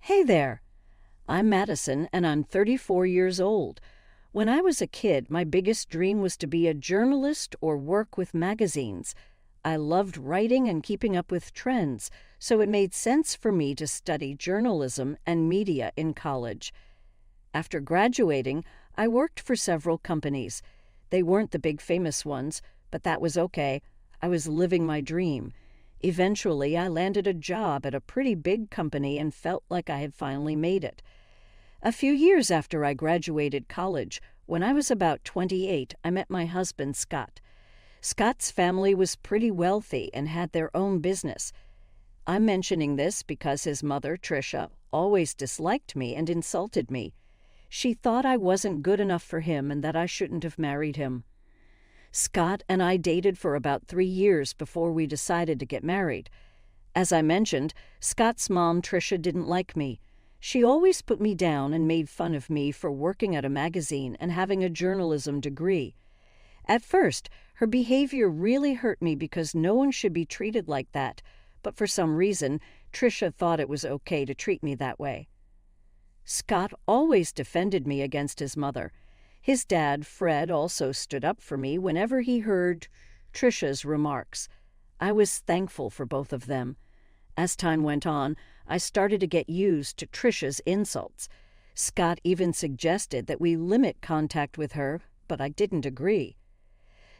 Hey there, I'm Madison and I'm 34 years old. When I was a kid, my biggest dream was to be a journalist or work with magazines. I loved writing and keeping up with trends, so it made sense for me to study journalism and media in college. After graduating, I worked for several companies. They weren't the big famous ones, but that was okay. I was living my dream. Eventually, I landed a job at a pretty big company and felt like I had finally made it. A few years after I graduated college, when I was about 28, I met my husband, Scott. Scott's family was pretty wealthy and had their own business. I'm mentioning this because his mother, Tricia, always disliked me and insulted me. She thought I wasn't good enough for him and that I shouldn't have married him. Scott and I dated for about 3 years before we decided to get married. As I mentioned, Scott's mom, Tricia, didn't like me. She always put me down and made fun of me for working at a magazine and having a journalism degree. At first, her behavior really hurt me because no one should be treated like that, but for some reason, Tricia thought it was okay to treat me that way. Scott always defended me against his mother. His dad, Fred, also stood up for me whenever he heard Tricia's remarks. I was thankful for both of them. As time went on, I started to get used to Tricia's insults. Scott even suggested that we limit contact with her, but I didn't agree.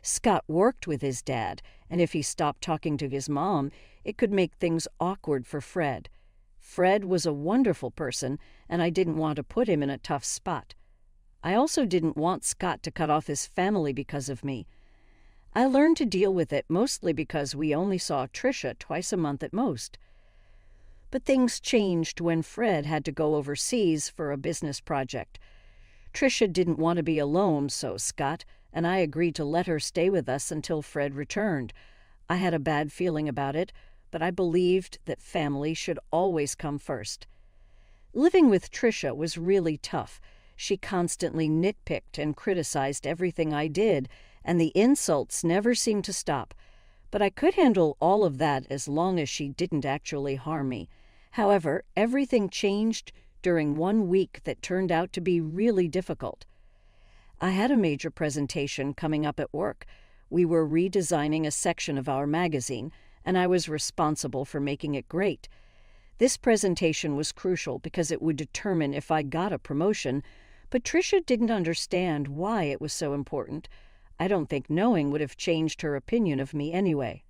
Scott worked with his dad, and if he stopped talking to his mom, it could make things awkward for Fred. Fred was a wonderful person, and I didn't want to put him in a tough spot. I also didn't want Scott to cut off his family because of me. I learned to deal with it mostly because we only saw Tricia twice a month at most. But things changed when Fred had to go overseas for a business project. Tricia didn't want to be alone, so Scott and I agreed to let her stay with us until Fred returned. I had a bad feeling about it, but I believed that family should always come first. Living with Tricia was really tough. She constantly nitpicked and criticized everything I did, and the insults never seemed to stop. But I could handle all of that as long as she didn't actually harm me. However, everything changed during one week that turned out to be really difficult. I had a major presentation coming up at work. We were redesigning a section of our magazine, and I was responsible for making it great. This presentation was crucial because it would determine if I got a promotion, but Tricia didn't understand why it was so important. I don't think knowing would have changed her opinion of me anyway.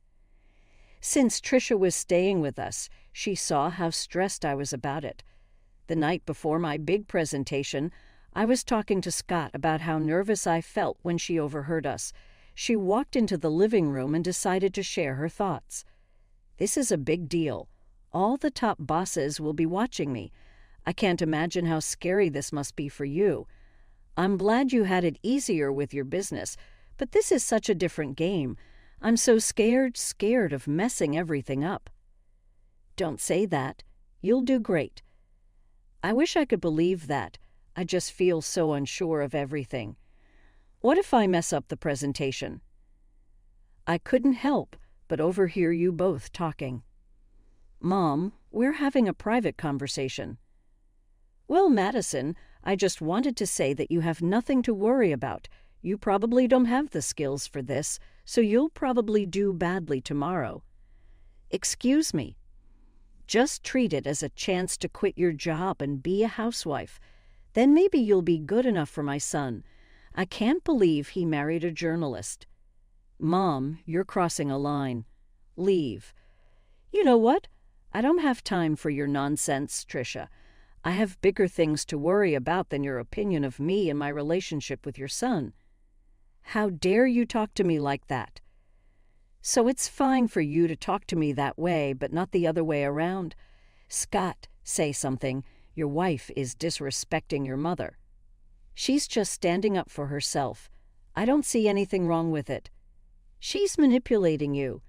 Since Tricia was staying with us, she saw how stressed I was about it. The night before my big presentation, I was talking to Scott about how nervous I felt when she overheard us. She walked into the living room and decided to share her thoughts. "This is a big deal. All the top bosses will be watching me. I can't imagine how scary this must be for you. I'm glad you had it easier with your business, but this is such a different game. I'm so scared of messing everything up." "Don't say that. You'll do great." I wish I could believe that. I just feel so unsure of everything. What if I mess up the presentation? I couldn't help but overhear you both talking. "Mom, we're having a private conversation." "Well, Madison, I just wanted to say that you have nothing to worry about. You probably don't have the skills for this, so you'll probably do badly tomorrow." "Excuse me." "Just treat it as a chance to quit your job and be a housewife. Then maybe you'll be good enough for my son. I can't believe he married a journalist." "Mom, you're crossing a line. Leave." "You know what? I don't have time for your nonsense, Tricia. I have bigger things to worry about than your opinion of me and my relationship with your son." "How dare you talk to me like that?" "So it's fine for you to talk to me that way, but not the other way around? Scott, say something. Your wife is disrespecting your mother." "She's just standing up for herself. I don't see anything wrong with it." "She's manipulating you.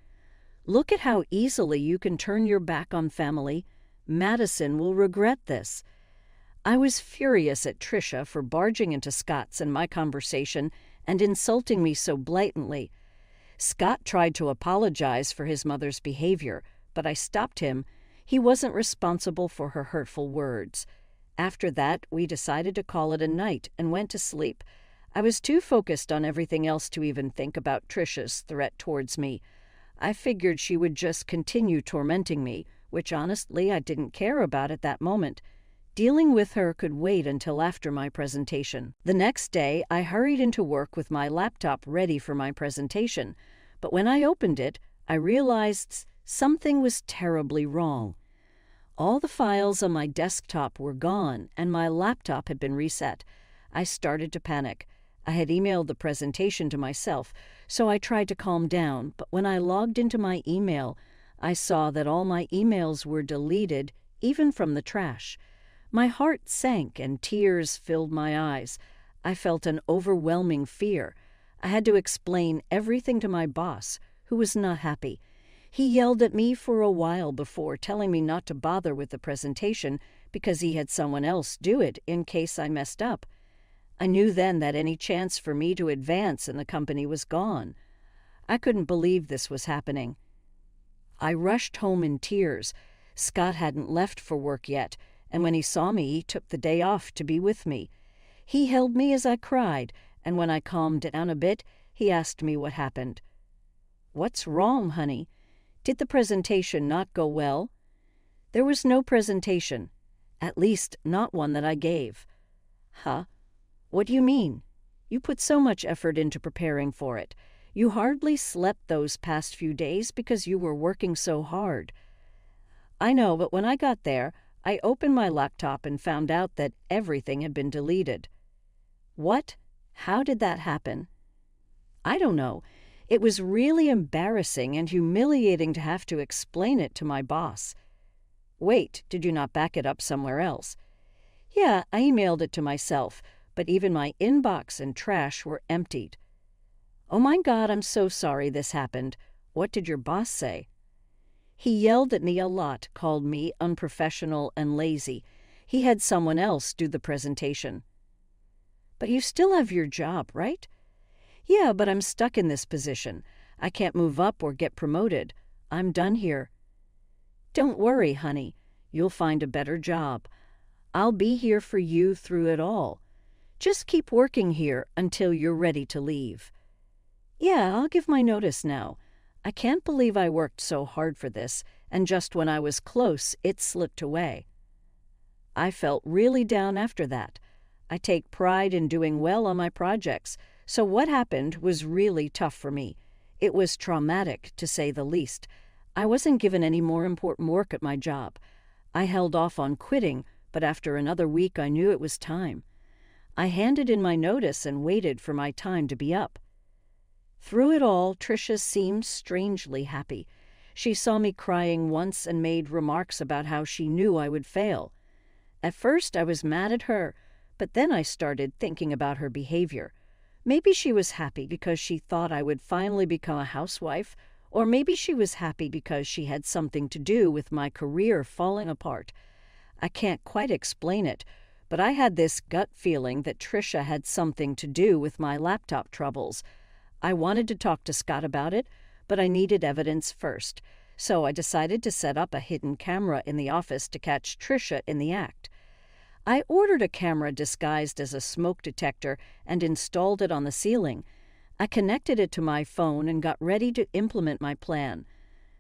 Look at how easily you can turn your back on family. Madison will regret this." I was furious at Tricia for barging into Scott's and my conversation and insulting me so blatantly. Scott tried to apologize for his mother's behavior, but I stopped him. He wasn't responsible for her hurtful words. After that, we decided to call it a night and went to sleep. I was too focused on everything else to even think about Trisha's threat towards me. I figured she would just continue tormenting me, which honestly I didn't care about at that moment. Dealing with her could wait until after my presentation. The next day, I hurried into work with my laptop ready for my presentation, but when I opened it, I realized something was terribly wrong. All the files on my desktop were gone, and my laptop had been reset. I started to panic. I had emailed the presentation to myself, so I tried to calm down, but when I logged into my email, I saw that all my emails were deleted, even from the trash. My heart sank and tears filled my eyes. I felt an overwhelming fear. I had to explain everything to my boss, who was not happy. He yelled at me for a while before telling me not to bother with the presentation because he had someone else do it in case I messed up. I knew then that any chance for me to advance in the company was gone. I couldn't believe this was happening. I rushed home in tears. Scott hadn't left for work yet, and when he saw me, he took the day off to be with me. He held me as I cried, and when I calmed down a bit, he asked me what happened. "What's wrong, honey? Did the presentation not go well?" "There was no presentation. At least, not one that I gave." "Huh? What do you mean? You put so much effort into preparing for it. You hardly slept those past few days because you were working so hard." "I know, but when I got there, I opened my laptop and found out that everything had been deleted." "What? How did that happen?" "I don't know. It was really embarrassing and humiliating to have to explain it to my boss." "Wait, did you not back it up somewhere else?" "Yeah, I emailed it to myself, but even my inbox and trash were emptied." "Oh my God, I'm so sorry this happened. What did your boss say?" "He yelled at me a lot, called me unprofessional and lazy. He had someone else do the presentation." "But you still have your job, right?" "Yeah, but I'm stuck in this position. I can't move up or get promoted. I'm done here." "Don't worry, honey. You'll find a better job. I'll be here for you through it all. Just keep working here until you're ready to leave." "Yeah, I'll give my notice now. I can't believe I worked so hard for this, and just when I was close, it slipped away." I felt really down after that. I take pride in doing well on my projects, so what happened was really tough for me. It was traumatic, to say the least. I wasn't given any more important work at my job. I held off on quitting, but after another week I knew it was time. I handed in my notice and waited for my time to be up. Through it all, Tricia seemed strangely happy. She saw me crying once and made remarks about how she knew I would fail. At first I was mad at her, but then I started thinking about her behavior. Maybe she was happy because she thought I would finally become a housewife, or maybe she was happy because she had something to do with my career falling apart. I can't quite explain it, but I had this gut feeling that Tricia had something to do with my laptop troubles. I wanted to talk to Scott about it, but I needed evidence first, so I decided to set up a hidden camera in the office to catch Tricia in the act. I ordered a camera disguised as a smoke detector and installed it on the ceiling. I connected it to my phone and got ready to implement my plan.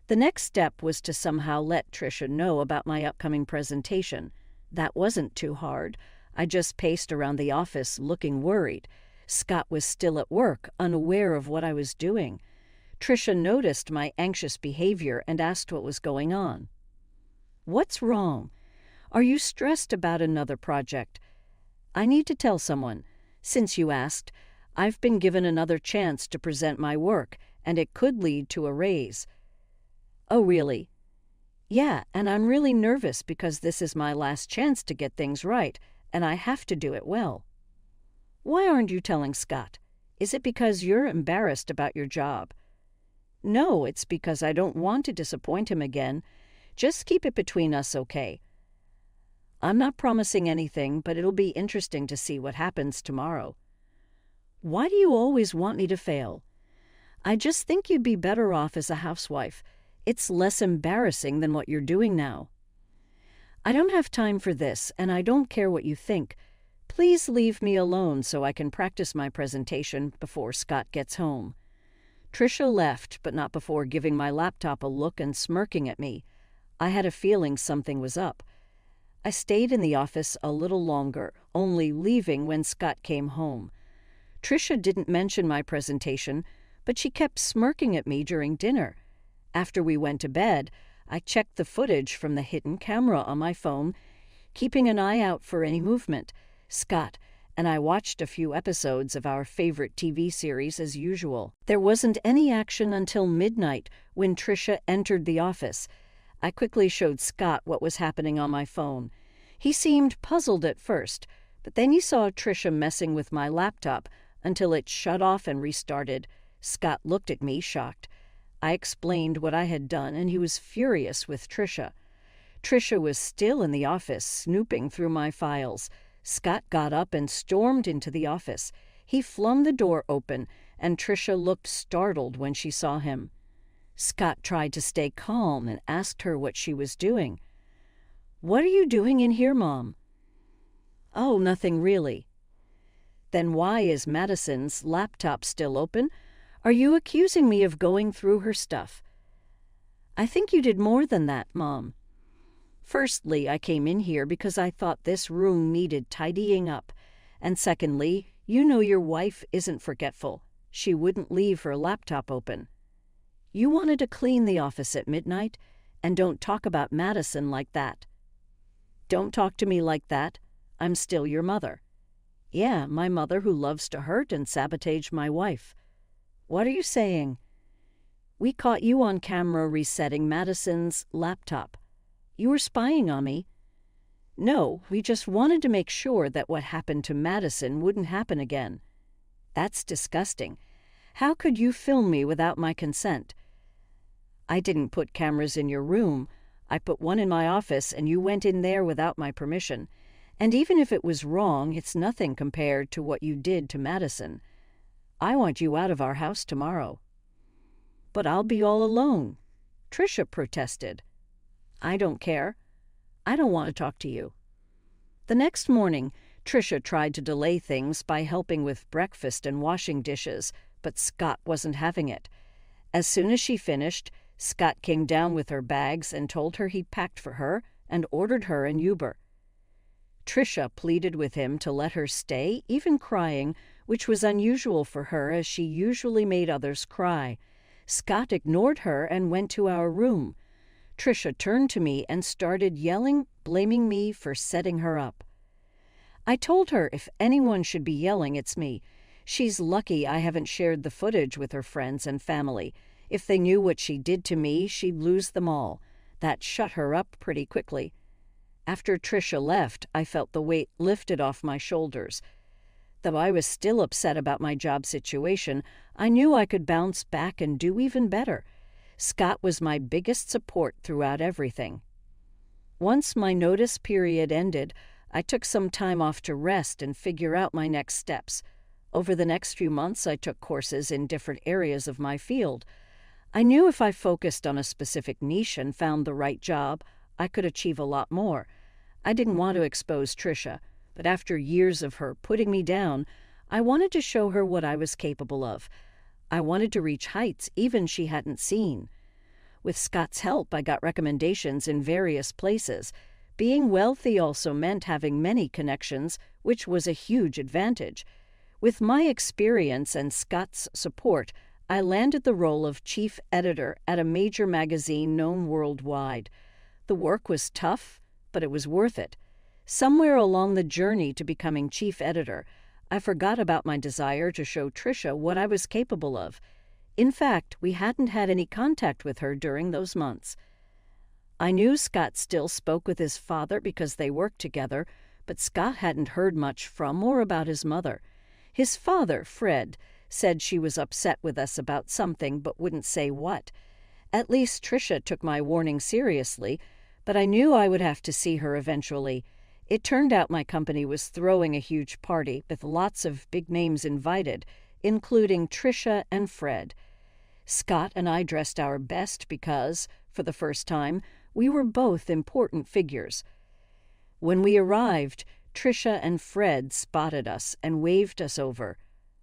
The next step was to somehow let Tricia know about my upcoming presentation. That wasn't too hard. I just paced around the office looking worried. Scott was still at work, unaware of what I was doing. Tricia noticed my anxious behavior and asked what was going on. "What's wrong? Are you stressed about another project?" "I need to tell someone. Since you asked, I've been given another chance to present my work, and it could lead to a raise." "Oh, really?" "Yeah, and I'm really nervous because this is my last chance to get things right, and I have to do it well." "Why aren't you telling Scott? Is it because you're embarrassed about your job?" "No, it's because I don't want to disappoint him again. Just keep it between us, okay?" "I'm not promising anything, but it'll be interesting to see what happens tomorrow." "Why do you always want me to fail?" "I just think you'd be better off as a housewife. It's less embarrassing than what you're doing now." I don't have time for this, and I don't care what you think. Please leave me alone so I can practice my presentation before Scott gets home. Trisha left, but not before giving my laptop a look and smirking at me. I had a feeling something was up. I stayed in the office a little longer, only leaving when Scott came home. Trisha didn't mention my presentation, but she kept smirking at me during dinner. After we went to bed, I checked the footage from the hidden camera on my phone, keeping an eye out for any movement. Scott and I watched a few episodes of our favorite TV series as usual. There wasn't any action until midnight when Trisha entered the office. I quickly showed Scott what was happening on my phone. He seemed puzzled at first, but then he saw Trisha messing with my laptop until it shut off and restarted. Scott looked at me, shocked. I explained what I had done, and he was furious with Trisha. Trisha was still in the office, snooping through my files. Scott got up and stormed into the office. He flung the door open, and Trisha looked startled when she saw him. Scott tried to stay calm and asked her what she was doing. "What are you doing in here, Mom?" "Oh, nothing really." "Then why is Madison's laptop still open? Are you accusing me of going through her stuff?" "I think you did more than that, Mom. Firstly, I came in here because I thought this room needed tidying up. And secondly, you know your wife isn't forgetful. She wouldn't leave her laptop open. You wanted to clean the office at midnight, and don't talk about Madison like that." "Don't talk to me like that. I'm still your mother." "Yeah, my mother who loves to hurt and sabotage my wife." "What are you saying?" "We caught you on camera resetting Madison's laptop. You were spying on me." "No, we just wanted to make sure that what happened to Madison wouldn't happen again." "That's disgusting. How could you film me without my consent?" "I didn't put cameras in your room. I put one in my office, and you went in there without my permission. And even if it was wrong, it's nothing compared to what you did to Madison. I want you out of our house tomorrow." "But I'll be all alone," Trisha protested. "I don't care. I don't want to talk to you." The next morning, Trisha tried to delay things by helping with breakfast and washing dishes, but Scott wasn't having it. As soon as she finished, Scott came down with her bags and told her he'd packed for her and ordered her an Uber. Trisha pleaded with him to let her stay, even crying, which was unusual for her as she usually made others cry. Scott ignored her and went to our room. Trisha turned to me and started yelling, blaming me for setting her up. I told her if anyone should be yelling, it's me. She's lucky I haven't shared the footage with her friends and family. If they knew what she did to me, she'd lose them all. That shut her up pretty quickly. After Trisha left, I felt the weight lifted off my shoulders. Though I was still upset about my job situation, I knew I could bounce back and do even better. Scott was my biggest support throughout everything. Once my notice period ended, I took some time off to rest and figure out my next steps. Over the next few months, I took courses in different areas of my field. I knew if I focused on a specific niche and found the right job, I could achieve a lot more. I didn't want to expose Trisha, but after years of her putting me down, I wanted to show her what I was capable of. I wanted to reach heights even she hadn't seen. With Scott's help, I got recommendations in various places. Being wealthy also meant having many connections, which was a huge advantage. With my experience and Scott's support, I landed the role of chief editor at a major magazine known worldwide. The work was tough, but it was worth it. Somewhere along the journey to becoming chief editor, I forgot about my desire to show Trisha what I was capable of. In fact, we hadn't had any contact with her during those months. I knew Scott still spoke with his father because they worked together, but Scott hadn't heard much from or about his mother. His father, Fred, said she was upset with us about something but wouldn't say what. At least Trisha took my warning seriously, but I knew I would have to see her eventually. It turned out my company was throwing a huge party with lots of big names invited, including Trisha and Fred. Scott and I dressed our best because, for the first time, we were both important figures. When we arrived, Trisha and Fred spotted us and waved us over.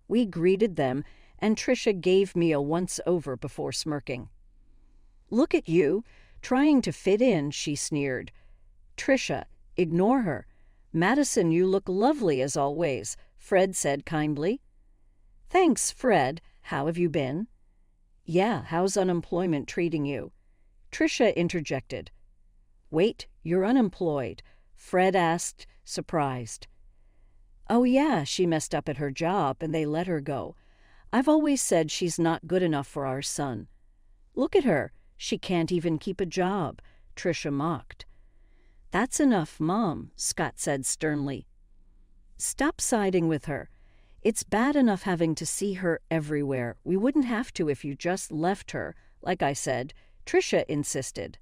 We greeted them, and Trisha gave me a once-over before smirking. "Look at you, trying to fit in," she sneered. "Trisha, ignore her. Madison, you look lovely as always," Fred said kindly. "Thanks, Fred. How have you been?" "Yeah, how's unemployment treating you?" Trisha interjected. "Wait, you're unemployed?" Fred asked, surprised. "Oh yeah, she messed up at her job and they let her go. I've always said she's not good enough for our son." "Look at her. She can't even keep a job," Trisha mocked. "That's enough, Mom," Scott said sternly. "Stop siding with her. It's bad enough having to see her everywhere. We wouldn't have to if you just left her, like I said," Trisha insisted.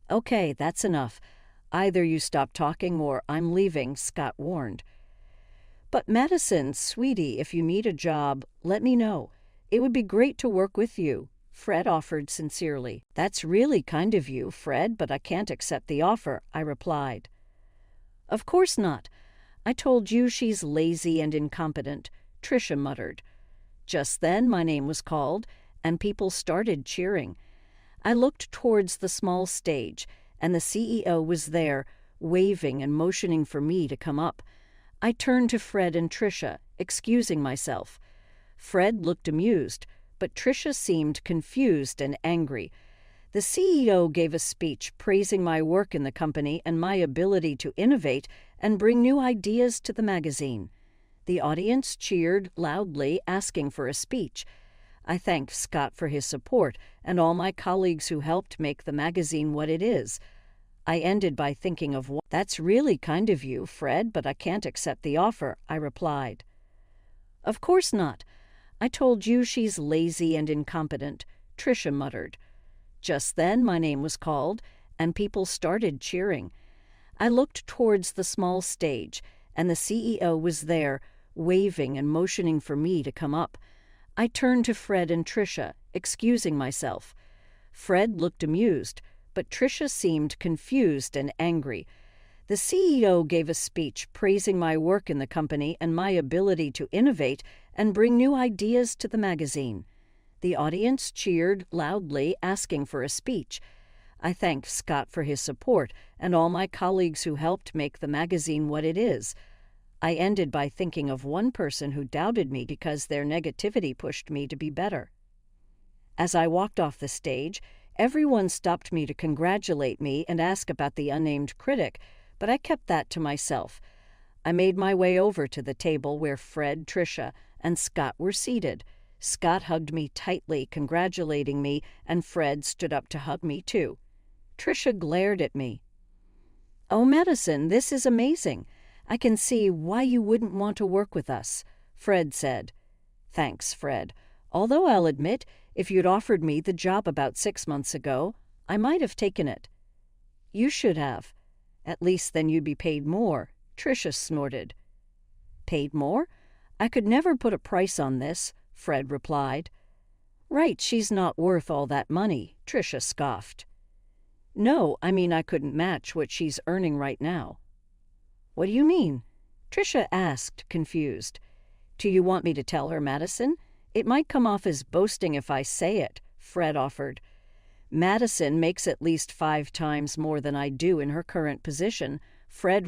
"Okay, that's enough. Either you stop talking or I'm leaving," Scott warned. "But Madison, sweetie, if you need a job, let me know. It would be great to work with you," Fred offered sincerely. "That's really kind of you, Fred, but I can't accept the offer," I replied. "Of course not. I told you she's lazy and incompetent," Trisha muttered. Just then my name was called, and people started cheering. I looked towards the small stage, and the CEO was there, waving and motioning for me to come up. I turned to Fred and Trisha, excusing myself. Fred looked amused, but Trisha seemed confused and angry. The CEO gave a speech praising my work in the company and my ability to innovate and bring new ideas to the magazine. The audience cheered loudly, asking for a speech. I thanked Scott for his support and all my colleagues who helped make the magazine what it is. I ended by thinking of what. "That's really kind of you, Fred, but I can't accept the offer," I replied. "Of course not. I told you she's lazy and incompetent," Trisha muttered. Just then my name was called, and people started cheering. I looked towards the small stage, and the CEO was there, waving and motioning for me to come up. I turned to Fred and Trisha, excusing myself. Fred looked amused, but Trisha seemed confused and angry. The CEO gave a speech praising my work in the company and my ability to innovate and bring new ideas to the magazine. The audience cheered loudly, asking for a speech. I thanked Scott for his support and all my colleagues who helped make the magazine what it is. I ended by thinking of one person who doubted me because their negativity pushed me to be better. As I walked off the stage, everyone stopped me to congratulate me and ask about the unnamed critic, but I kept that to myself. I made my way over to the table where Fred, Trisha, and Scott were seated. Scott hugged me tightly, congratulating me, and Fred stood up to hug me too. Trisha glared at me. "Oh, Madison, this is amazing. I can see why you wouldn't want to work with us," Fred said. "Thanks, Fred. Although I'll admit, if you'd offered me the job about 6 months ago, I might have taken it." "You should have. At least then you'd be paid more," Trisha snorted. "Paid more? I could never put a price on this," Fred replied. "Right, she's not worth all that money," Trisha scoffed. "No, I mean I couldn't match what she's earning right now." "What do you mean?" Trisha asked, confused. "Do you want me to tell her, Madison? It might come off as boasting if I say it," Fred offered. "Madison makes at least 5 times more than I do in her current position," Fred